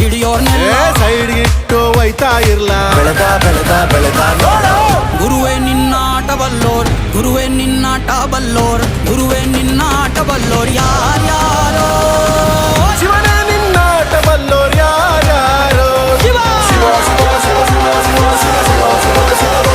ಹಿಡಿಯೋರ್ನೆಲ್ಲ side ಇಟ್ಟು ಒಯ್ತಾ ಇರ್ಲ ಬೆಳೆದ ಬೆಳೆದ ಬೆಳೆದ ನೋಡು. ಗುರುವೇ ನಿನ್ನಾಟ ಬಲ್ಲೋರ್, ಗುರುವೇ ನಿನ್ನಾಟ ಬಲ್ಲೋರ್, ಗುರುವೇ ನಿನ್ನಾಟ ಬಲ್ಲೋರ್ ಯಾರ್ಯಾರೋ. ಶಿವನೇ ನಿನ್ನಾಟ ಬಲ್ಲೋರ್ ಯಾರ್ಯಾರೋ. ಶಿವ ಶಿವ ಶಿವ ಶಿವ ಶಿವ ಶಿವ ಶಿವ ಶಿವ ಶಿವ ಶಿವ